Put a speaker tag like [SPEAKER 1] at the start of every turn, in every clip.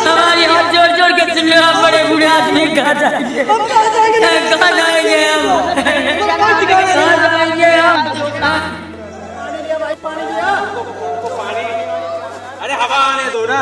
[SPEAKER 1] हमारी हाथ जोड़ जोड़ के सुन लो, आप बड़े बूढ़े आदमी कहाँ जाएंगे, कहाँ जाएंगे हम, कहाँ जाएंगे हम।
[SPEAKER 2] अरे हवा आने दो ना,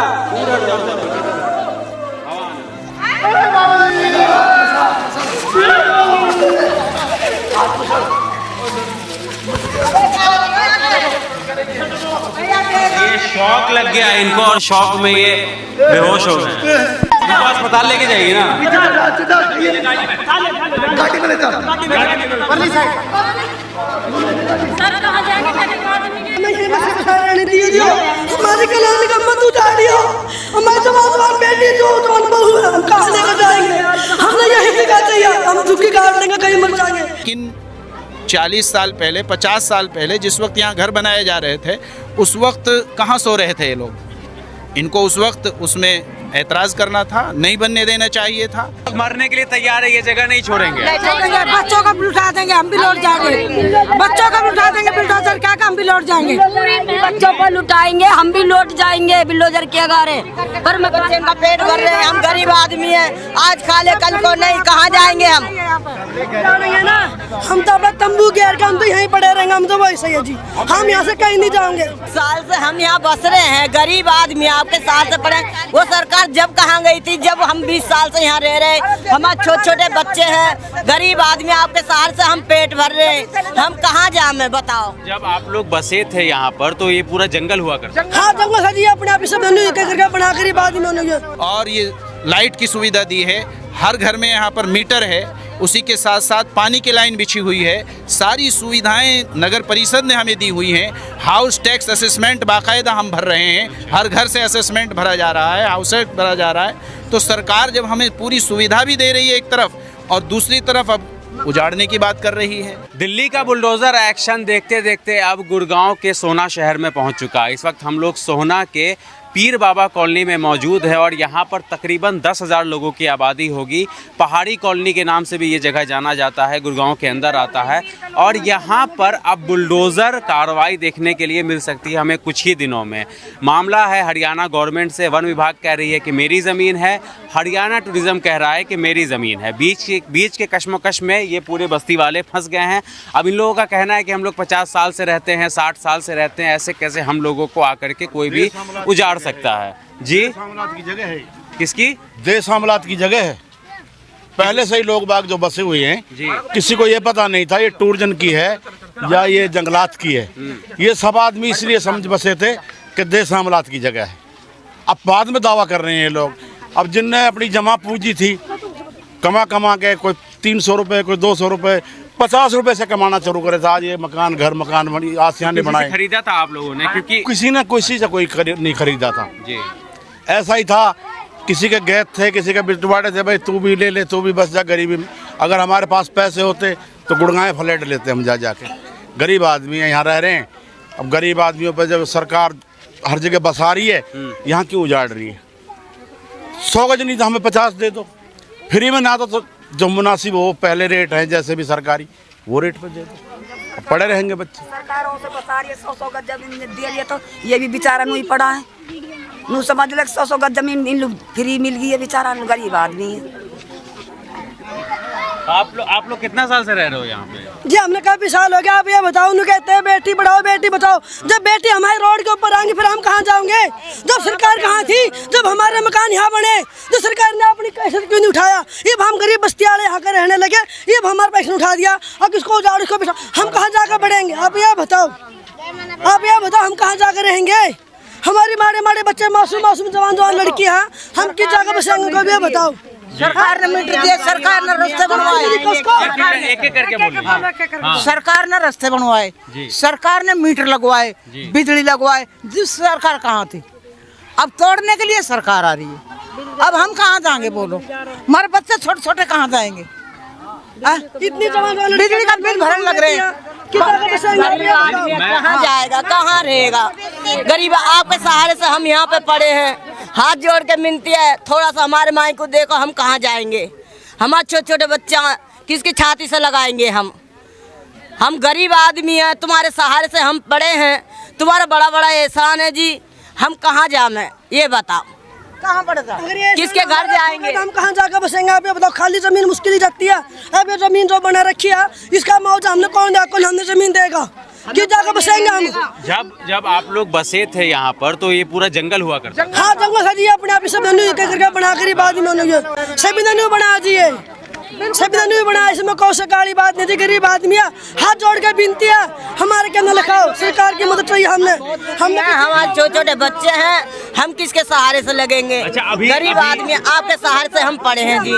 [SPEAKER 2] ये शौक लग गया इनको और शौक में ये बेहोश हो गए। इनको अस्पताल लेके जाएगी ना।
[SPEAKER 3] हमारी कल्याण का मत उठाड़ियो, हमारे जवान बेटी जो जवान बहू है, हम कहाँ लेकर जाएंगे? हमने यही जगह चाहिए, हम झुकी काट लेंगे, कहीं मर जाएंगे।
[SPEAKER 4] लेकिन 40 साल पहले, 50 साल पहले जिस वक्त यहाँ घर बनाए जा रहे थे, उस वक्त कहाँ सो रहे थे ये लोग? इनको उस वक्त उसमें ऐतराज करना था, नहीं बनने देना चाहिए था।
[SPEAKER 2] मरने के लिए तैयार है, ये जगह नहीं छोड़ेंगे।
[SPEAKER 3] बच्चों को भी उठा देंगे, हम भी लौट जाएंगे। बच्चों को भी उठा देंगे, बिल्डोजर क्या हम भी लौट जाएंगे।
[SPEAKER 1] बच्चों को लुटाएंगे, हम भी लौट जाएंगे बिल्डोजर के गारे। पर
[SPEAKER 5] बच्चे का पेट भर रहे हैं, हम गरीब आदमी हैं, आज खा ले कल को नहीं, कहाँ जाएंगे हम?
[SPEAKER 3] हम तो अपना तंबू घेर के हम तो यहीं पड़े रहेंगे, हम तो वैसे ही है जी, हम यहाँ से कहीं नहीं जाएंगे।
[SPEAKER 5] साल से हम यहाँ बस रहे हैं, गरीब आदमी आपके साल से पड़े। वो सरकार जब कहाँ गई थी, जब हम 20 साल से यहाँ रह रहे, हमारे छोटे छोटे बच्चे हैं, गरीब आदमी आपके शहर से हम पेट भर रहे हैं, हम कहाँ जाए बताओ?
[SPEAKER 2] जब आप लोग बसे थे यहाँ पर तो ये पूरा जंगल हुआ करता।
[SPEAKER 3] हाँ जंगल है जी, अपने आप सब बना गरीब आदमी।
[SPEAKER 4] और ये लाइट की सुविधा दी है, हर घर में यहाँ पर मीटर है, उसी के साथ साथ पानी की लाइन बिछी हुई है। सारी सुविधाएं नगर परिषद ने हमें दी हुई हैं। हाउस टैक्स असेसमेंट बाकायदा हम भर रहे हैं, हर घर से असेसमेंट भरा जा रहा है, हाउस टैक्स भरा जा रहा है। तो सरकार जब हमें पूरी सुविधा भी दे रही है एक तरफ, और दूसरी तरफ अब उजाड़ने की बात कर रही है।
[SPEAKER 2] दिल्ली का बुलडोजर एक्शन देखते देखते अब गुड़गांव के सोना शहर में पहुंच चुका है। इस वक्त हम लोग सोहना के पीर बाबा कॉलोनी में मौजूद है और यहाँ पर तकरीबन 10,000 लोगों की आबादी होगी। पहाड़ी कॉलोनी के नाम से भी ये जगह जाना जाता है, गुड़गांव के अंदर आता है। और यहाँ पर अब बुलडोज़र कार्रवाई देखने के लिए मिल सकती है हमें कुछ ही दिनों में। मामला है हरियाणा गवर्नमेंट से, वन विभाग कह रही है कि मेरी ज़मीन है, हरियाणा टूरिज़्म कह रहा है कि मेरी ज़मीन है। बीच के कश्मकश में ये पूरे बस्ती वाले फंस गए हैं। अब इन लोगों का कहना है कि हम लोग 50 साल से रहते हैं, 60 साल से रहते हैं, ऐसे कैसे हम लोगों को आकर के कोई भी उजाड़ सकता है। जी
[SPEAKER 6] देश की जगह है,
[SPEAKER 2] किसकी?
[SPEAKER 6] देश हमलात की जगह है। पहले से ही लोग बाग जो बसे हुए हैं
[SPEAKER 2] जी,
[SPEAKER 6] किसी को ये पता नहीं था ये टूरिज्म की है या ये जंगलात की है। ये सब आदमी इसलिए समझ बसे थे कि देश हमलात की जगह है। अब बाद में दावा कर रहे हैं ये लोग। अब जिनने अपनी जमा पूंजी थी, कमा के कोई 300 रुपये, कोई 200 रुपये, 50 रुपए से कमाना शुरू करे था। आज ये मकान बनी, आसियाने बनाए।
[SPEAKER 2] खरीदा था आप लोगों ने? क्योंकि
[SPEAKER 6] किसी ने किसी से कोई नहीं खरीदा था
[SPEAKER 2] जी।
[SPEAKER 6] ऐसा ही था, किसी के गैत थे, किसी के बिटवाड़े थे, भाई तू भी ले ले, तू भी बस जा गरीबी में। अगर हमारे पास पैसे होते तो गुड़गांव फ्लैट लेते हम जाके। गरीब आदमी है, यहाँ रह रहे हैं। अब गरीब आदमियों पर जब सरकार हर जगह बसा रही है, यहाँ क्यों उजाड़ रही है? 100 गज नहीं तो हमें 50 दे दो फ्री में, ना तो जो मुनासिब हो पहले रेट है जैसे भी सरकारी, वो रेट पे दे दो, पड़े रहेंगे बच्चे।
[SPEAKER 5] सरकारों से बता रही है 100 गज जमीन दे रही है, तो ये भी बेचारा नहीं पड़ा है। नू समझ ले 100 गज जमीन इन लोग फ्री मिल गई है, बेचारा गरीब आदमी है।
[SPEAKER 2] आप लोग कितना साल से रह रहे हो यहाँ पे?
[SPEAKER 3] जी हमने काफी साल हो गया। आप ये बताओ, उन्हें कहते हैं बेटी बढ़ाओ बेटी बचाओ। जब बेटी हमारे रोड के ऊपर आएंगी फिर हम कहाँ जाओगे? जब सरकार कहाँ थी, जब हमारे मकान यहाँ बने, जो सरकार ने अपनी पैसे क्यों नहीं उठाया? ये हम गरीब बस्ती वाले यहाँ के रहने लगे, ये हमारे पैसे उठा दिया। अब किसको उजाड़, इसको हम कहाँ जाकर बढ़ेंगे? आप ये बताओ हम कहाँ जाकर रहेंगे? हमारी माड़े बच्चे, मासूम जवान लड़की है, हम किस जगह बसेंगे? को भी बताओ।
[SPEAKER 5] सरकार ने मीटर दिए, सरकार ने रास्ते बनवाए,
[SPEAKER 2] एक करके बोलिए।
[SPEAKER 5] सरकार ने रास्ते बनवाए, सरकार ने मीटर लगवाए, बिजली लगवाए। जिस सरकार कहाँ थी? अब तोड़ने के लिए सरकार आ रही है। अब हम कहाँ जाएंगे बोलो? हमारे बच्चे छोटे छोटे कहाँ जाएंगे?
[SPEAKER 3] इतनी
[SPEAKER 5] बिजली का बिल भरने लग रहे हैं, कहाँ जाएगा, कहाँ रहेगा? गरीब आपके सहारे से हम यहाँ पे पड़े हैं, हाथ जोड़ के मिनती है, थोड़ा सा हमारे माई को देखो, हम कहाँ जाएंगे? हमारे छोटे छोटे बच्चा किसकी छाती से लगाएंगे? हम गरीब आदमी हैं, तुम्हारे सहारे से हम पड़े हैं, तुम्हारा बड़ा बड़ा एहसान है जी। हम कहाँ जामे ये बताओ,
[SPEAKER 3] कहाँ पड़ता
[SPEAKER 5] किसके घर जाएंगे?
[SPEAKER 3] हम कहाँ जाकर बसेंगे आप ये बताओ। खाली जमीन मुश्किल ही जाती है। अब ये जमीन जो बना रखी है इसका मुआवजा हमने कौन देगा, कौन हमने जमीन देगा, क्यों जाकर बसेंगे हम?
[SPEAKER 2] जब आप लोग बसे थे यहाँ पर तो ये पूरा जंगल हुआ करता था।
[SPEAKER 3] हाँ जंगल था जी, अपने आप ही सब करके बना कर बाद में सभी ने बना दिए, सभी ने बना। इसमें कौन सा गाड़ी बात नहीं थी, गरीब आदमी है, हाथ जोड़ के बिनती है हमारे के अंदर लिखाओ, सरकार की मदद चाहिए हमने।
[SPEAKER 5] हमारे छोटे छोटे बच्चे हैं, हम किसके सहारे से लगेंगे?
[SPEAKER 2] अच्छा,
[SPEAKER 5] गरीब आदमी आपके सहारे से हम पड़े हैं जी।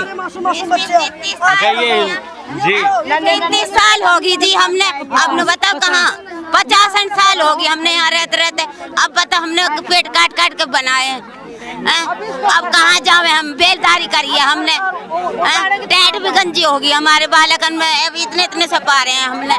[SPEAKER 2] अच्छा ये जी
[SPEAKER 7] इतनी साल होगी जी हमने, अब न बताओ कहाँ 50 साल होगी हमने यहाँ रहते रहते। अब बताओ हमने पेट काट काट के बनाए हैं, अब कहाँ जावे हम? बेलदारी करिए हमने, टैट भी गंजी होगी हमारे बालकन में, अब इतने इतने से पा रहे हैं हमने।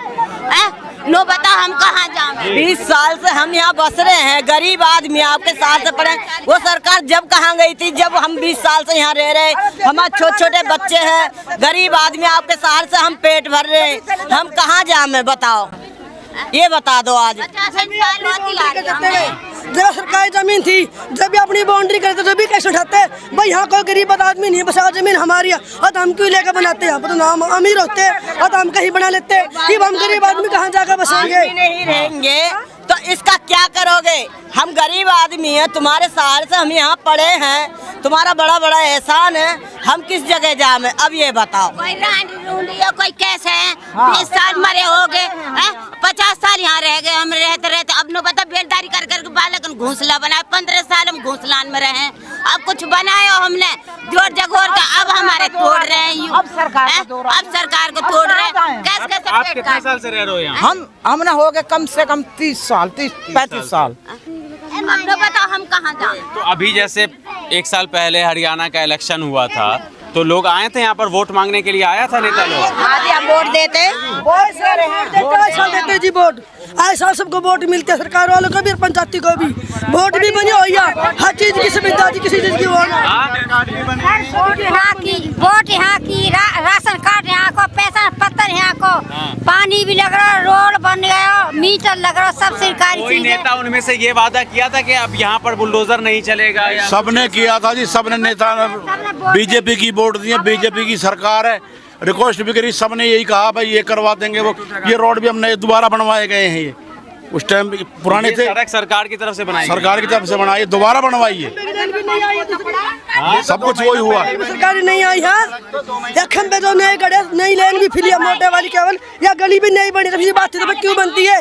[SPEAKER 7] नो बताओ हम कहाँ जावे?
[SPEAKER 5] 20 साल से हम यहाँ बस रहे हैं, गरीब आदमी आपके साथ से पड़े। वो सरकार जब कहाँ गई थी, जब हम 20 साल से यहाँ रह रहे, हमारे छोटे छोटे बच्चे हैं, गरीब आदमी आपके सहारे से हम पेट भर रहे हैं, हम कहाँ जामे बताओ, ये बता दो। आज
[SPEAKER 7] 50 साल होती आ रही है।
[SPEAKER 3] जब सरकारी जमीन थी, जब भी अपनी बाउंड्री करते जब भी कैसे उठाते भाई, यहाँ कोई गरीब आदमी नहीं है, बस जमीन हमारी है और तो हम क्यों लेकर बनाते हैं? तो हम अमीर होते और तो हम कहीं बना लेते, कि हम गरीब आदमी कहाँ जाकर बसेंगे?
[SPEAKER 5] नहीं रहेंगे तो इसका क्या करोगे? हम गरीब आदमी हैं, तुम्हारे सहारे से हम यहाँ पड़े हैं, तुम्हारा बड़ा बड़ा एहसान है, हम किस जगह जामे? अब ये बताओ।
[SPEAKER 7] कोई रांडी कोई कैसे है? 20 साल मरे हो गए, 50 साल यहाँ रह गए हम रहते रहते। अब न बता बेलदारी कर कर बालकन घोंसला बनाए, 15 साल हम घोंसलान में रहे, अब कुछ बनाए हमने जोर जगोर का, अब हमारे तोड़ रहे हैं। अब सरकार को तोड़ रहे हैं। कैसे
[SPEAKER 2] आप कितने साल से रह रहे हो यहाँ?
[SPEAKER 8] हमने हो गए कम से कम 30 साल 35 साल।
[SPEAKER 7] अब न बताओ हम कहाँ जाए?
[SPEAKER 2] तो अभी जैसे 1 साल पहले हरियाणा का इलेक्शन हुआ था तो लोग आए थे यहाँ पर वोट मांगने के लिए, आया था नेता लोग?
[SPEAKER 5] हाँ जी, हम वोट देते
[SPEAKER 3] देते जी वोट, ऐसा सबको वोट मिलते है, सरकार वालों को भी पंचायती को भी वोट भी बनी हुई है, हर चीज की सुविधा थी, किसी चीज की
[SPEAKER 7] वोट यहाँ की राशन कार्ड यहाँ को, पैसा पत्र यहाँ को, पानी भी लग रहा, रोड बन गया, मीटर लग रहा, सब सरकारी
[SPEAKER 2] कोई
[SPEAKER 7] चीजें।
[SPEAKER 2] नेता उनमें से ये वादा किया था कि अब यहाँ पर बुलडोजर नहीं चलेगा? या
[SPEAKER 6] सबने किया था जी, सबने नेता बीजेपी की वोट दिए, बीजेपी की सरकार है, रिक्वेस्ट भी करी, सबने यही कहा भाई ये करवा देंगे, वो ये रोड भी हमने दोबारा बनवाए गए हैं। ये उस टाइम पुराने थे,
[SPEAKER 2] सड़क सरकार की तरफ से बनाई,
[SPEAKER 6] सरकार की तरफ से बनाई, दोबारा बनवाइए, सब कुछ वही हुआ।
[SPEAKER 3] सरकार नहीं आई है, या खंबे जो नए गड़े, नई लेन भी फिर मोटे वाली केवल, या गली भी नहीं बनी, तब बात थी तो क्यों बनती है?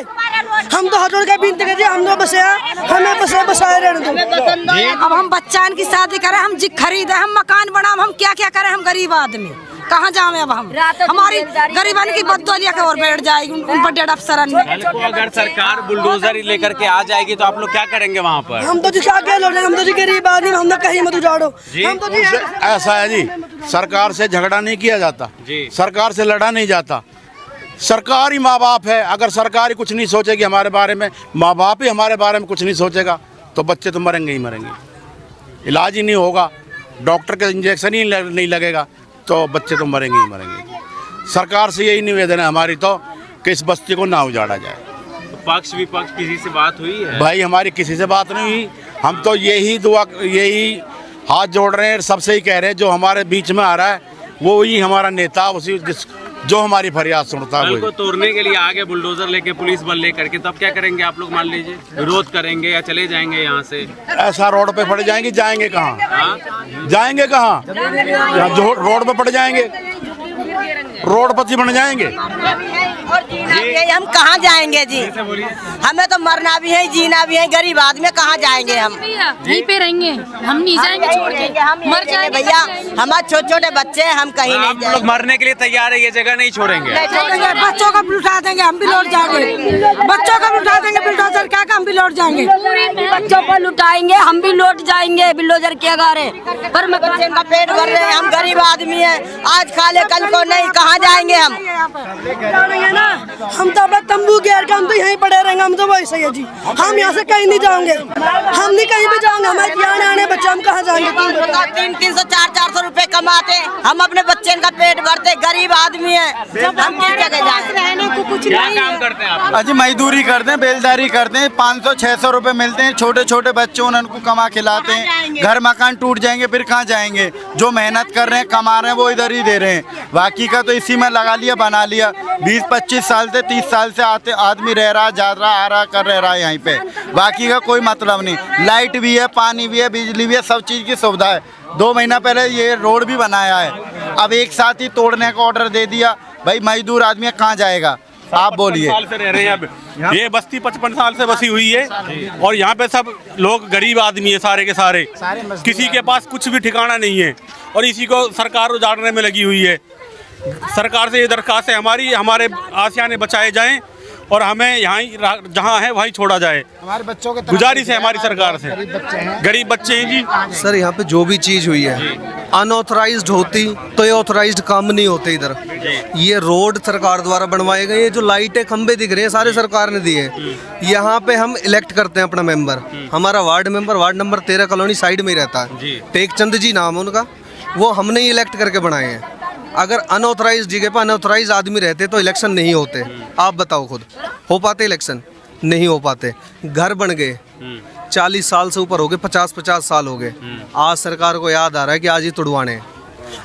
[SPEAKER 3] हम तो हटोड़ के बिनती करिए, हम तो बसे हैं, हमें बसे बसाए रहने दो।
[SPEAKER 9] अब हम बच्चान की शादी करें, हम जिग खरीदे, हम मकान बनाए, हम क्या क्या करें? हम गरीब आदमी कहाँ जावे? अब हम हमारी गरीबन की बदौलिया के और बैठ जाएगी उन बड़े अफसरन में।
[SPEAKER 2] कल को अगर सरकार बुलडोजर लेकर के आ जाएगी तो आप लोग क्या करेंगे वहाँ पर?
[SPEAKER 3] हम तो जी क्या लोग, हम तो जी गरीब आदमी, हम तो कहीं मत उजाड़ो। हम तो जी
[SPEAKER 6] ऐसा है जी, सरकार से झगड़ा नहीं किया जाता
[SPEAKER 2] जी,
[SPEAKER 6] सरकार से लड़ा नहीं जाता, सरकार ही माँ बाप है। अगर सरकार ही कुछ नहीं सोचेगी हमारे बारे में, माँ बाप ही हमारे बारे में कुछ नहीं सोचेगा तो बच्चे तो मरेंगे ही मरेंगे, इलाज ही नहीं होगा, डॉक्टर का इंजेक्शन ही नहीं लगेगा तो बच्चे तो मरेंगे ही मरेंगे। सरकार से यही निवेदन है हमारी तो कि इस बस्ती को ना उजाड़ा जाए।
[SPEAKER 2] तो पक्ष विपक्ष किसी से बात हुई है?
[SPEAKER 6] भाई हमारी किसी से बात नहीं हुई, हम तो यही हाथ जोड़ रहे हैं, सबसे ही कह रहे हैं जो हमारे बीच में आ रहा है वो ही हमारा नेता, उसी जो हमारी फरियाद सुनता है।
[SPEAKER 2] कल को तोड़ने के लिए आगे बुलडोजर लेके पुलिस बल लेकर के, तब क्या करेंगे आप लोग? मान लीजिए विरोध करेंगे या चले जाएंगे यहाँ से?
[SPEAKER 6] ऐसा रोड पे पड़ जाएंगे, जाएंगे कहाँ? जाएंगे कहाँ? जो रोड पे पड़ जाएंगे, रोडपति बन जाएंगे।
[SPEAKER 5] हम कहाँ जाएंगे जी? हमें तो मरना भी है, जीना भी है, गरीब आदमी कहाँ जाएंगे? हम
[SPEAKER 10] यहीं पे रहेंगे, हम नहीं जाएंगे छोड़ के, मर जाएंगे
[SPEAKER 5] भैया। हमारे छोटे छोटे बच्चे, हम कहीं नहीं जाएंगे।
[SPEAKER 2] लोग मरने के लिए तैयार है, ये जगह नहीं छोड़ेंगे।
[SPEAKER 9] बच्चों को भी उठा देंगे, हम भी लौट जाएंगे, बच्चों को भी उठा देंगे, बुलडोजर क्या हम भी लौट जाएंगे,
[SPEAKER 5] बच्चों को लुटाएंगे, हम भी लौट जाएंगे बुलडोजर के अगारे। पर बच्चे का पेट भर रहे हैं, हम गरीब आदमी हैं, आज खा ले कल को नहीं, कहाँ जाएंगे हम?
[SPEAKER 3] ना हम तो अपना तंबू घेर के हम तो यहीं पड़े रहेंगे, हम तो वैसे ही है जी, हम यहाँ से कहीं नहीं जाएंगे, हम नहीं कहीं भी जाएंगे, हमारे आने बच्चे बच्चे हम कहाँ जाएंगे?
[SPEAKER 5] 300 400 रुपए कमाते, हम अपने बच्चे का पेट भरते, गरीब आदमी है, हम किस जगह जाएंगे?
[SPEAKER 2] क्या काम करते हैं आप?
[SPEAKER 11] अजी मजदूरी करते हैं, बेलदारी करते हैं, 500-600 रुपए मिलते हैं, छोटे छोटे बच्चे उनको कमा खिलाते हैं, घर मकान टूट जाएंगे फिर कहाँ जाएंगे? जो मेहनत कर रहे हैं कमा रहे हैं वो इधर ही दे रहे हैं, बाकी का तो इसी में लगा लिया बना लिया। 20-25 साल से 30 साल से आते आदमी रह रहा, जा रहा, आ रहा, कर रहा है यहाँ पे, बाकी का कोई मतलब नहीं। लाइट भी है, पानी भी है, बिजली भी है, सब चीज़ की सुविधा है। 2 महीना पहले ये रोड भी बनाया है, अब एक साथ ही तोड़ने का ऑर्डर दे दिया। भाई मजदूर आदमी कहाँ जाएगा? आप बोलिए।
[SPEAKER 12] साल से रह रहे हैं अब, ये बस्ती 55 साल से बसी हुई है और यहाँ पे सब लोग गरीब आदमी है, सारे के सारे, किसी के पास कुछ भी ठिकाना नहीं है और इसी को सरकार उजाड़ने में लगी हुई है। सरकार से ये दरख्वास्त है हमारी, हमारे आशियाने बचाए जाएं और हमें यहाँ जहाँ है वहीं छोड़ा जाए।
[SPEAKER 11] हमारे बच्चों के
[SPEAKER 12] गुजारिश है हमारी सरकार से, गरीब बच्चे हैं जी।
[SPEAKER 13] सर यहाँ पे जो भी चीज़ हुई है अनऑथराइज्ड होती तो ये ऑथराइज्ड काम नहीं होते इधर। ये रोड सरकार द्वारा बनवाए गए, ये जो लाइटें खंबे दिख रहे हैं सारे सरकार ने दिए। यहाँ पे हम इलेक्ट करते हैं अपना मेंबर, हमारा ward member ward number 13 colony side में ही रहता है, टेकचंद जी नाम है उनका, वो हमने ही इलेक्ट करके बनाए हैं। अगर अनऑथराइज्ड जगह पर अनऑथराइज्ड आदमी रहते तो इलेक्शन नहीं होते। आप बताओ खुद, हो पाते इलेक्शन? नहीं हो पाते। घर बन गए, 40 साल से ऊपर हो गए, 50 साल हो गए, आज सरकार को याद आ रहा है कि आज ही तुड़वाने।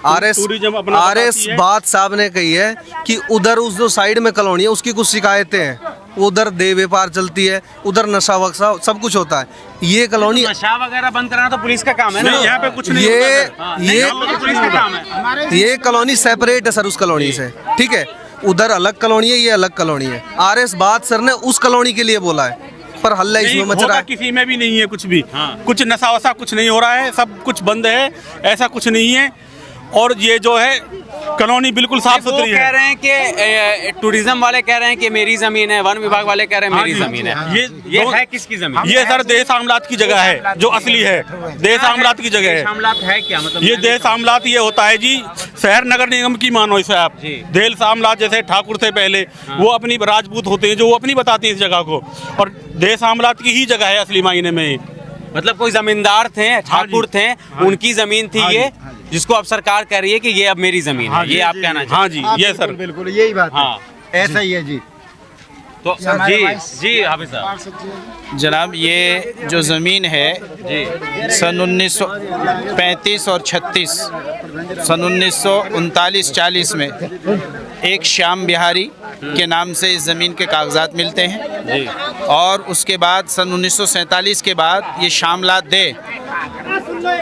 [SPEAKER 13] आरएस बात साहब ने कही है कि उधर उस जो साइड में कॉलोनी है उसकी कुछ शिकायतें हैं, उधर देह व्यापार चलती है, उधर नशा वक्सा सब कुछ होता है। ये कॉलोनी
[SPEAKER 2] नशा वगैरह बंद कराना तो पुलिस का काम है ना,
[SPEAKER 12] यहाँ पे कुछ नहीं
[SPEAKER 2] पुलिस का काम है।
[SPEAKER 13] ये कॉलोनी सेपरेट है सर उस कॉलोनी से, ठीक है? उधर अलग कॉलोनी है, ये अलग कॉलोनी है। आरएस बात सर ने उस कॉलोनी के लिए बोला है, पर हल्ला इसमें मच रहा है।
[SPEAKER 12] किसी में भी नहीं है कुछ भी, कुछ नशा वसा कुछ नहीं हो रहा है, सब कुछ बंद है, ऐसा कुछ नहीं है। और ये जो है कॉलोनी बिल्कुल साफ सुथरी है।
[SPEAKER 2] कह रहे हैं कि टूरिज्म वाले कह रहे हैं कि मेरी जमीन है, वन विभाग वाले कह रहे हैं मेरी जमीन है। ये है किसकी जमीन?
[SPEAKER 12] ये सर देश आमलात की जगह है, जो असली है देश आमलात की जगह है।
[SPEAKER 2] आमलात है क्या मतलब?
[SPEAKER 12] ये देश आमलात ये होता है जी, शहर नगर निगम की मानो इसे आप। देश आमलात जैसे ठाकुर थे पहले, वो अपनी राजपूत होते हैं जो वो अपनी बताते हैं इस जगह को, और देश आमलात की ही जगह है असली मायने में।
[SPEAKER 2] मतलब कोई जमींदार थे, ठाकुर थे, उनकी जमीन थी ये, जिसको अब सरकार कह रही है कि ये अब मेरी जमीन है। ये आप कहना चाहते हैं?
[SPEAKER 12] हाँ जी, ये सर
[SPEAKER 11] बिल्कुल यही बात है, ऐसा ही है जी।
[SPEAKER 2] तो जी हाफिज साहब,
[SPEAKER 4] जनाब ये जो ज़मीन है सन 1935 और 36, सन 1939-40 में एक श्याम बिहारी के नाम से इस ज़मीन के कागजात मिलते हैं और उसके बाद सन 1947 के बाद ये शामलात दे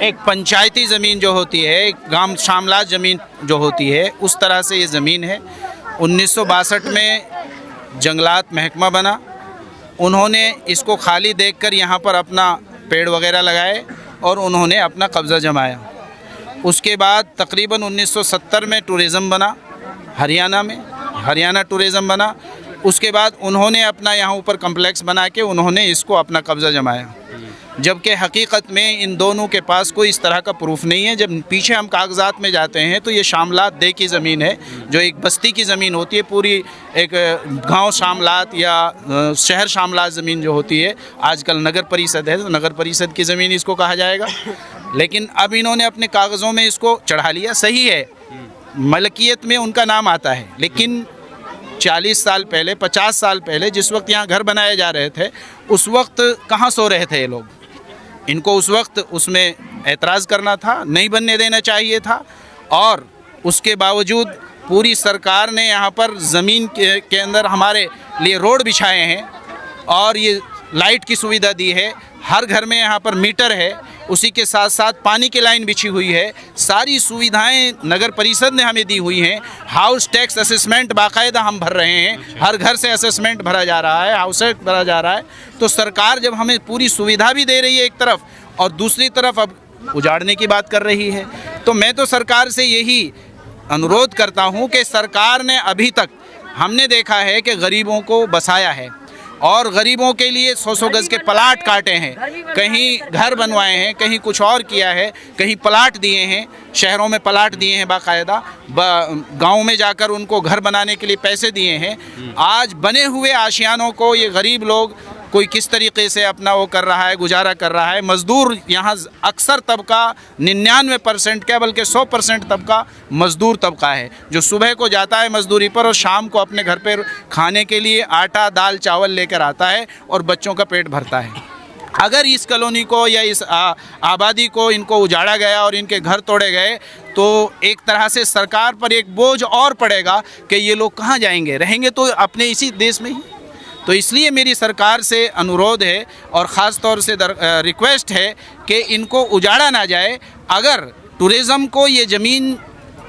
[SPEAKER 4] एक पंचायती ज़मीन जो होती है, एक गांव शामलात ज़मीन जो होती है, उस तरह से ये ज़मीन है। 1962 में जंगलात महकमा बना, उन्होंने इसको खाली देखकर यहाँ पर अपना पेड़ वगैरह लगाए और उन्होंने अपना कब्ज़ा जमाया। उसके बाद तकरीबन 1970 में टूरिज़्म बना हरियाणा में, हरियाणा टूरिज़्म बना। उसके बाद उन्होंने अपना यहाँ ऊपर कम्प्लेक्स बना के उन्होंने इसको अपना कब्ज़ा जमाया, जबकि हकीकत में इन दोनों के पास कोई इस तरह का प्रूफ नहीं है। जब पीछे हम कागजात में जाते हैं तो ये शामलात दे की ज़मीन है, जो एक बस्ती की ज़मीन होती है, पूरी एक गांव शामलात या शहर शामलात ज़मीन जो होती है, आजकल नगर परिषद है तो नगर परिषद की ज़मीन इसको कहा जाएगा। लेकिन अब इन्होंने अपने कागज़ों में इसको चढ़ा लिया। सही है, मलकियत में उनका नाम आता है, लेकिन 40 साल पहले 50 साल पहले जिस वक्त यहाँ घर बनाए जा रहे थे, उस वक्त कहाँ सो रहे थे ये लोग? इनको उस वक्त उसमें एतराज़ करना था, नहीं बनने देना चाहिए था। और उसके बावजूद पूरी सरकार ने यहाँ पर ज़मीन के अंदर हमारे लिए रोड बिछाए हैं और ये लाइट की सुविधा दी है, हर घर में यहाँ पर मीटर है, उसी के साथ साथ पानी की लाइन बिछी हुई है, सारी सुविधाएं नगर परिषद ने हमें दी हुई हैं। हाउस टैक्स असेसमेंट बाकायदा हम भर रहे हैं, हर घर से असेसमेंट भरा जा रहा है, हाउस टैक्स भरा जा रहा है। तो सरकार जब हमें पूरी सुविधा भी दे रही है एक तरफ और दूसरी तरफ अब उजाड़ने की बात कर रही है, तो मैं तो सरकार से यही अनुरोध करता हूँ कि सरकार ने अभी तक हमने देखा है कि गरीबों को बसाया है और गरीबों के लिए 100-100 गज़ के प्लाट काटे हैं, कहीं घर बनवाए हैं, कहीं कुछ और किया है, कहीं प्लाट दिए हैं, शहरों में प्लाट दिए हैं बाकायदा, गाँव में जाकर उनको घर बनाने के लिए पैसे दिए हैं। आज बने हुए आशियानों को ये गरीब लोग कोई किस तरीके से अपना वो कर रहा है, गुजारा कर रहा है। मज़दूर यहाँ अक्सर तबका 99% क्या बल्कि 100% तबका मज़दूर तबका है, जो सुबह को जाता है मज़दूरी पर और शाम को अपने घर पर खाने के लिए आटा दाल चावल लेकर आता है और बच्चों का पेट भरता है। अगर इस कॉलोनी को या इस आबादी को इनको उजाड़ा गया और इनके घर तोड़े गए तो एक तरह से सरकार पर एक बोझ और पड़ेगा कि ये लोग कहाँ जाएंगे, रहेंगे तो अपने इसी देश में ही। तो इसलिए मेरी सरकार से अनुरोध है और ख़ास तौर से रिक्वेस्ट है कि इनको उजाड़ा ना जाए। अगर टूरिज़्म को ये ज़मीन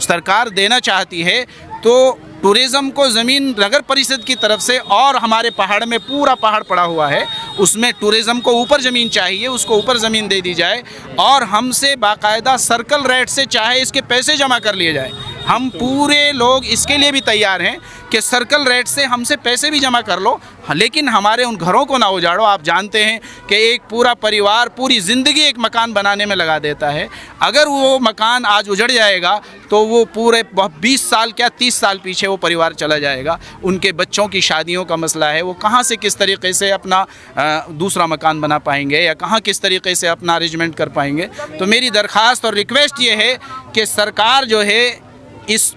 [SPEAKER 4] सरकार देना चाहती है तो टूरिज़्म को ज़मीन नगर परिषद की तरफ से, और हमारे पहाड़ में पूरा पहाड़ पड़ा हुआ है उसमें टूरिज़्म को ऊपर ज़मीन चाहिए, उसको ऊपर ज़मीन दे दी जाए और हमसे बाकायदा सर्कल रेट से चाहे इसके पैसे जमा कर लिए जाए। हम पूरे लोग इसके लिए भी तैयार हैं कि सर्कल रेट से हमसे पैसे भी जमा कर लो, लेकिन हमारे उन घरों को ना उजाड़ो। आप जानते हैं कि एक पूरा परिवार पूरी ज़िंदगी एक मकान बनाने में लगा देता है। अगर वो मकान आज उजड़ जाएगा तो वो पूरे 20 साल क्या 30 साल पीछे वो परिवार चला जाएगा। उनके बच्चों की शादियों का मसला है, वो कहाँ से किस तरीके से अपना दूसरा मकान बना पाएंगे या कहाँ किस तरीके से अपना अरेंजमेंट कर पाएंगे। तो मेरी दरख्वास्त और रिक्वेस्ट ये है कि सरकार जो है इस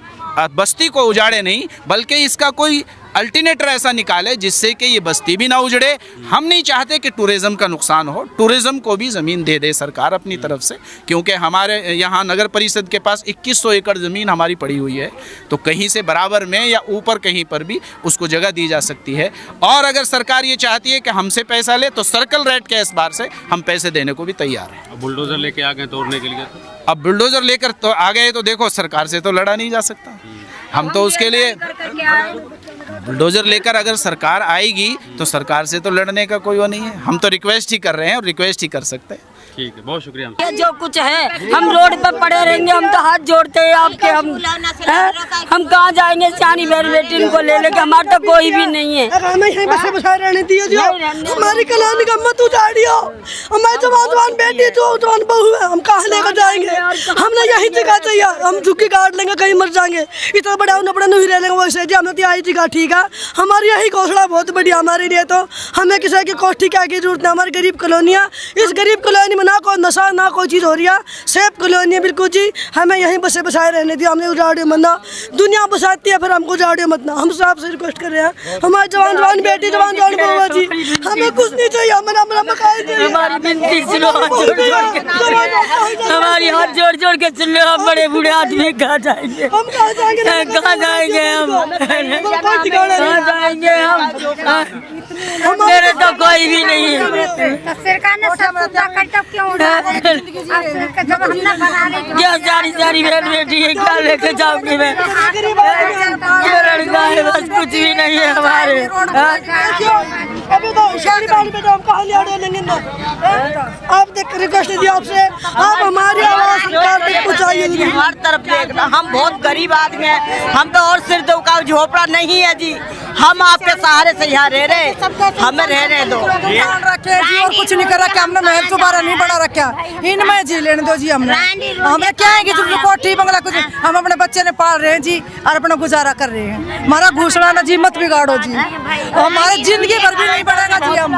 [SPEAKER 4] बस्ती को उजाड़े नहीं बल्कि इसका कोई अल्टरनेटर ऐसा निकाले जिससे कि ये बस्ती भी ना उजड़े। हम नहीं चाहते कि टूरिज़्म का नुकसान हो, टूरिज़्म को भी ज़मीन दे दे सरकार अपनी तरफ से, क्योंकि हमारे यहाँ नगर परिषद के पास 2100 एकड़ ज़मीन हमारी पड़ी हुई है। तो कहीं से बराबर में या ऊपर कहीं पर भी उसको जगह दी जा सकती है। और अगर सरकार ये चाहती है कि हमसे पैसा ले तो सर्कल रेट के एतबार से हम पैसे देने को भी तैयार हैं।
[SPEAKER 12] बुलडोज़र लेके आ गए तोड़ने के लिए,
[SPEAKER 4] अब बुलडोज़र लेकर तो आ गए तो देखो सरकार से तो लड़ा नहीं जा सकता। हम तो उसके लिए बुलडोज़र लेकर अगर सरकार आएगी तो सरकार से तो लड़ने का कोई वो नहीं है। हम तो रिक्वेस्ट ही कर रहे हैं और रिक्वेस्ट ही कर सकते हैं।
[SPEAKER 12] ठीक है, बहुत शुक्रिया।
[SPEAKER 1] ये जो कुछ है हम रोड पर पड़े रहेंगे, हम तो हाथ जोड़ते हैं आपके। हम कहाँ जाएंगे, सियानी बहन बेटी इनको ले लेके, हमारा तो कोई भी नहीं है।
[SPEAKER 3] हमें यहीं बसे बसाए रहने दियो जो हमारी कलानी का मत उजाड़ियो। हमारे जवान बेटी जो जवान बहू है, हम कहाँ लेकर जाएंगे। हमने यही जगह चाहिए, हम झुकी काट लेंगे कहीं मर जाएंगे। इतना बड़ा बड़ा नहीं रह लेंगे वैसे जी। हमने तो यही जगह ठीक है, हमारी यही घोषणा बहुत बढ़िया हमारे लिए। तो हमें किसी की कोठी क्या की जरूरत है। हमारी गरीब कॉलोनियाँ, इस गरीब कॉलोनी में ना कोई नशा ना कोई चीज़ हो रही है, सेफ कॉलोनी है बिल्कुल जी। हमें यहीं बसे बसाए रहने दिया, हमने उजाड़ियो मत ना। दुनिया बसाती है फिर हमको उजाड़ियो मत ना। हम आपसे रिक्वेस्ट कर रहे हैं, हमारे जवान बेटी जवान बहू जी, हमें कुछ नहीं चाहिए। हमारा मकान चाहिए।
[SPEAKER 1] हमारी विनती सुनो, हमारी हाथ जोड़ जोड़ के सुन लो। हम बड़े बूढ़े आदमी कहाँ जाएंगे,
[SPEAKER 3] हम कहाँ जाएंगे,
[SPEAKER 1] कहाँ जाएंगे हम, कहाँ जाएंगे हम। मेरे तो कोई भी नहीं है।
[SPEAKER 7] सरकार ने सब सुविधा करता क्यों
[SPEAKER 1] क्या सारी बहन बेटी है, क्या लेके जाऊंगी मैं। ये लड़का है बस, कुछ भी नहीं है हमारे।
[SPEAKER 3] अभी तो शादी वाली बेटा हम कहाँ ले लेंगे ना। आप देख रिक्वेस्ट दिया आपसे, आप हमारी आवाज़ सरकार तक पहुँचाइए।
[SPEAKER 5] हर तरफ देखना, हम बहुत गरीब आदमी हैं, हम तो और सिर दो का झोपड़ा नहीं है जी। हम आपके सहारे से यहाँ रह रहे, हमें रहने दो।
[SPEAKER 8] रखे जी और कुछ नहीं कर रखा हमने, महल दोबारा नहीं बड़ा रखा, इनमें जी लेने दो जी। हमने हमें क्या है कि जो कोठी बंगला कुछ हम अपने बच्चे ने पाल रहे हैं जी और अपना गुजारा कर रहे हैं। हमारा घूसना ना जी मत बिगाड़ो जी, हमारी जिंदगी भर भी नहीं बढ़ेगा जी। हम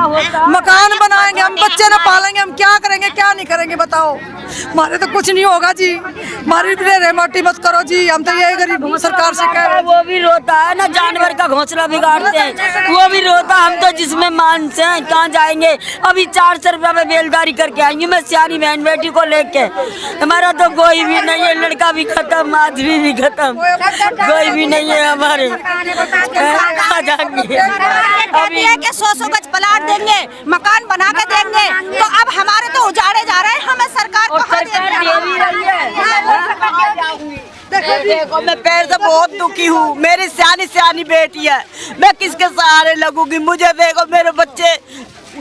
[SPEAKER 8] मकान बनाएंगे, हम बच्चे न पालेंगे, हम क्या करेंगे क्या नहीं करेंगे बताओ। हमारे तो कुछ नहीं होगा जी, हमारी मोटी मत करो जी। हम तो यही गरीब सरकार से कह रहे हैं।
[SPEAKER 1] वो भी रोता है ना, जानवर का घोंसला बिगाड़ते हैं, वो भी रोता। हम तो जिसमें मान से कहाँ जाएंगे। अभी 400 रुपया में बेलदारी करके आएंगे मैं सियानी बहन बेटी को लेके। हमारा तो कोई भी नहीं है, लड़का भी खत्म, आदमी भी खत्म, कोई भी नहीं है हमारे। कहाँ जाएंगे।
[SPEAKER 7] अभी है कि 100 गज प्लाट देंगे, मकान बना के देंगे, तो अब हमारे तो उजाड़े जा रहे हैं। हमें सरकार
[SPEAKER 5] देखो मैं पैर से बहुत दुखी हूँ, मेरी सियानी बेटी है, मैं किसके सहारे लगूंगी। मुझे देखो मेरे बच्चे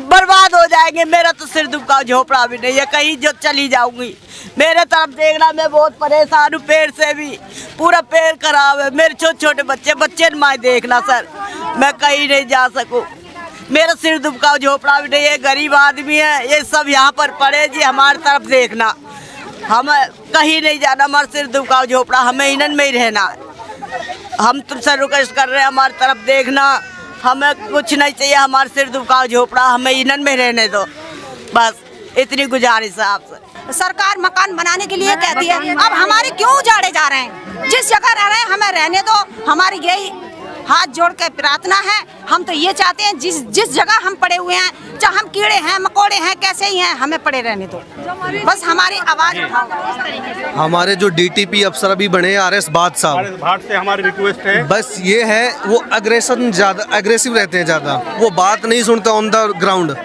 [SPEAKER 5] बर्बाद हो जाएंगे। मेरा तो सिर दुखा झोपड़ा भी नहीं है, कहीं जो चली जाऊंगी। मेरे तरफ देखना, मैं बहुत परेशान हूँ, पैर से भी पूरा पैर खराब है। मेरे छोटे छोटे बच्चे माँ देखना सर, मैं कहीं नहीं जा सकूँ। मेरा सिर दुखा झोपड़ा भी नहीं है, गरीब आदमी है, ये सब यहाँ पर पड़े जी। हमारी तरफ देखना, हम कहीं नहीं जाना, हमारा सिर दुखा झोपड़ा, हमें इनन में ही रहना है। हम तुमसे रिक्वेस्ट कर रहे हैं, हमारी तरफ देखना, हमें कुछ नहीं चाहिए, हमारे सिर दुखाओ झोपड़ा, हमें इन्हन में रहने दो, बस इतनी गुजारिश है आपसे।
[SPEAKER 9] सरकार मकान बनाने के लिए कहती है, अब हमारे क्यों उजाड़े जा रहे हैं? जिस जगह रह रहे हैं हमें रहने दो। हमारी यही हाथ जोड़ के प्रार्थना है। हम तो ये चाहते हैं जिस जगह हम पड़े हुए हैं, चाहे हम कीड़े हैं मकोड़े हैं कैसे ही हैं, हमें पड़े रहने दो, बस हमारी आवाज उठाओ।
[SPEAKER 13] हमारे जो डीटीपी अफसर अभी बने RS बात साहब,
[SPEAKER 12] भाट से हमारी रिक्वेस्ट है,
[SPEAKER 13] बस ये है वो एग्रेसिव रहते हैं ज़्यादा, वो बात नहीं सुनते ऑन द ग्राउंड।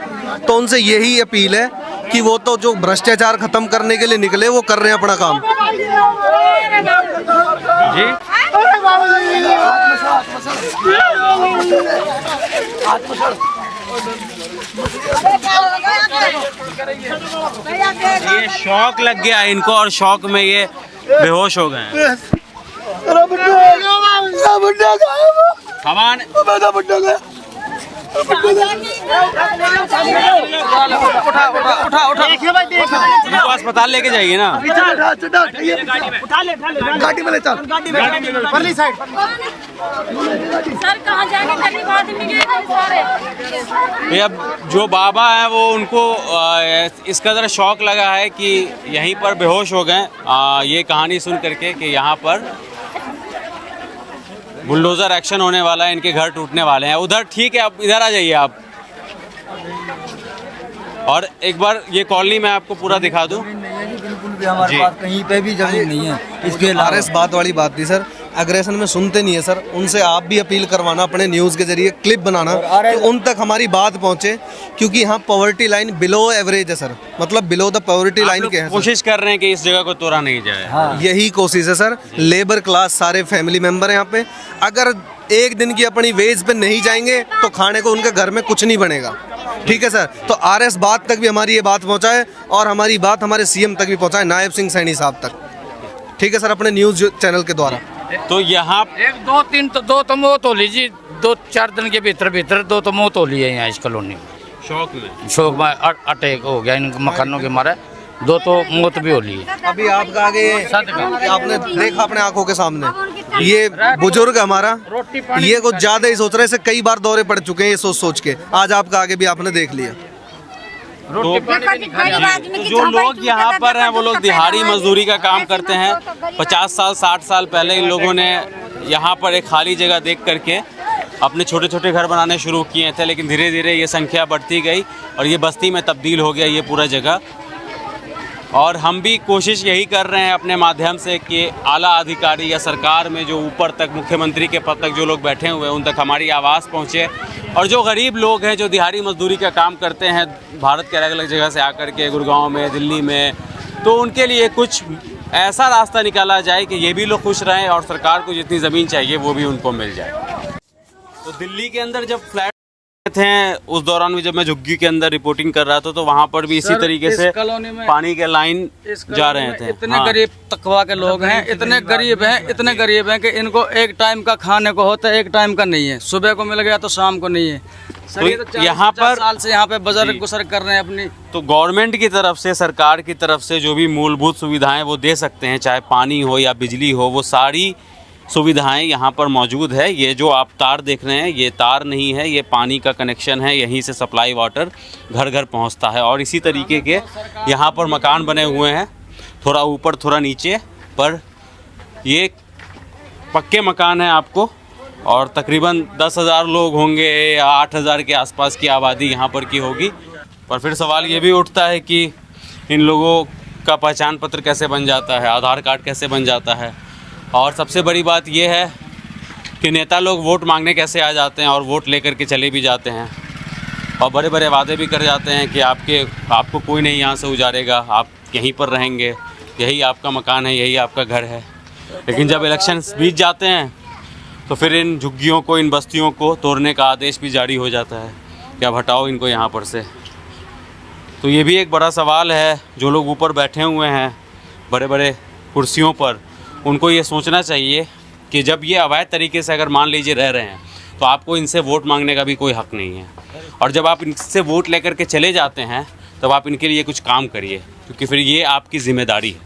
[SPEAKER 13] तो उनसे यही अपील है कि वो तो जो भ्रष्टाचार खत्म करने के लिए निकले वो कर रहे हैं अपना काम।
[SPEAKER 2] जी ये शौक लग गया इनको और शौक में ये बेहोश हो गए हैं। इनको अस्पताल लेके जाइए ना।
[SPEAKER 11] गाड़ी में ले चल, परली साइड।
[SPEAKER 10] सर कहाँ जाएंगे गरीब आदमी के सारे?
[SPEAKER 2] ये अब जो बाबा हैं वो उनको इस कदर शौक लगा है कि यहीं पर बेहोश हो गए। ये कहानी सुन करके कि यहाँ पर बुलडोज़र एक्शन होने वाला है, इनके घर टूटने वाले हैं। उधर ठीक है, आप इधर आ जाइए आप। और एक बार ये कॉलोनी मैं आपको पूरा दिखा दूं।
[SPEAKER 11] बिल्कुल भी हमारे पास कहीं पे भी जमीन नहीं है। इसके
[SPEAKER 13] RS बात वाली बात थी सर, अग्रेशन में सुनते नहीं है सर। उनसे आप भी अपील करवाना, अपने न्यूज़ के जरिए क्लिप बनाना कि उन तक हमारी बात पहुंचे, क्योंकि यहाँ पॉवर्टी लाइन बिलो एवरेज है सर, मतलब बिलो द पॉवर्टी लाइन के हैं।
[SPEAKER 2] कोशिश कर रहे हैं कि इस जगह को तोड़ा नहीं जाए।
[SPEAKER 13] हाँ। यही कोशिश है सर। लेबर क्लास सारे फैमिली मेंबर हैं यहाँ पे। अगर एक दिन की अपनी वेज पे नहीं जाएंगे तो खाने को उनके घर में कुछ नहीं बनेगा। ठीक है सर, तो RS बात तक भी हमारी ये बात पहुँचाए और हमारी बात हमारे CM तक भी पहुँचाए, नायब सिंह सैनी साहब तक। ठीक है सर, अपने न्यूज़ चैनल के द्वारा।
[SPEAKER 2] तो यहाँ
[SPEAKER 14] एक दो तीन तो दो तो मुँह तो लीजिए, 2-4 दिन के भीतर दो तो मुँह तो लिए यहाँ इस कॉलोनी में। शौक में अटैक हो गया इन मकानों के मारे, 2 तो मौत भी हो ली है।
[SPEAKER 13] अभी आपका आगे आपने देखा अपने आंखों के सामने, ये बुजुर्ग हमारा, ये कुछ ज्यादा ही सोच रहे हैं। इसे कई बार दौरे पड़ चुके हैं ये सोच के। आज आपका आगे भी आपने देख लिया।
[SPEAKER 2] तो जो लोग यहाँ पर हैं वो लोग दिहाड़ी मजदूरी का काम करते हैं। 50 साल 60 साल पहले इन लोगों ने यहाँ पर एक खाली जगह देख करके अपने छोटे छोटे घर बनाने शुरू किए थे, लेकिन धीरे धीरे ये संख्या बढ़ती गई और ये बस्ती में तब्दील हो गया ये पूरा जगह। और हम भी कोशिश यही कर रहे हैं अपने माध्यम से कि आला अधिकारी या सरकार में जो ऊपर तक मुख्यमंत्री के पद तक जो लोग बैठे हुए हैं उन तक हमारी आवाज़ पहुँचे, और जो गरीब लोग हैं जो दिहाड़ी मजदूरी का काम करते हैं भारत के अलग अलग जगह से आकर के, गुड़गांव में, दिल्ली में, तो उनके लिए कुछ ऐसा रास्ता निकाला जाए कि ये भी लोग खुश रहें और सरकार को जितनी ज़मीन चाहिए वो भी उनको मिल जाए। तो दिल्ली के अंदर जब फ्लैट थे उस दौरान भी जब मैं झुग्गी के अंदर रिपोर्टिंग कर रहा था तो वहाँ पर भी इसी तरीके से पानी के लाइन जा रहे थे।
[SPEAKER 14] इतने गरीब तकवा के लोग हैं, इतने गरीब हैं कि इनको एक टाइम का खाने को होता है, एक टाइम का नहीं है। सुबह को मिल गया तो शाम को नहीं है।
[SPEAKER 2] तो यहाँ पर
[SPEAKER 14] साल से यहाँ पे बजर गुसर कर रहे हैं अपनी।
[SPEAKER 2] तो गवर्नमेंट की तरफ से, सरकार की तरफ से जो भी मूलभूत सुविधाएं वो दे सकते हैं, चाहे पानी हो या बिजली हो, वो सारी सुविधाएं यहाँ पर मौजूद है। ये जो आप तार देख रहे हैं ये तार नहीं है, ये पानी का कनेक्शन है। यहीं से सप्लाई वाटर घर घर पहुँचता है। और इसी तरीके के यहाँ पर मकान बने हुए हैं, थोड़ा ऊपर थोड़ा नीचे, पर ये पक्के मकान हैं आपको। और तकरीबन 10,000 लोग होंगे या 8,000 के आसपास की आबादी यहाँ पर की होगी। पर फिर सवाल ये भी उठता है कि इन लोगों का पहचान पत्र कैसे बन जाता है, आधार कार्ड कैसे बन जाता है। और सबसे बड़ी बात यह है कि नेता लोग वोट मांगने कैसे आ जाते हैं और वोट लेकर के चले भी जाते हैं और बड़े बड़े वादे भी कर जाते हैं कि आपको कोई नहीं यहाँ से उजाड़ेगा, आप यहीं पर रहेंगे, यही आपका मकान है, यही आपका घर है। लेकिन जब इलेक्शन बीत जाते हैं तो फिर इन झुग्गियों को, इन बस्तियों को तोड़ने का आदेश भी जारी हो जाता है कि अब हटाओ इनको यहाँ पर से। तो ये भी एक बड़ा सवाल है। जो लोग ऊपर बैठे हुए हैं बड़े बड़े कुर्सियों पर, उनको ये सोचना चाहिए कि जब ये अवैध तरीके से अगर मान लीजिए रह रहे हैं तो आपको इनसे वोट मांगने का भी कोई हक़ नहीं है। और जब आप इनसे वोट लेकर के चले जाते हैं तब आप इनके लिए कुछ काम करिए, क्योंकि फिर ये आपकी ज़िम्मेदारी है।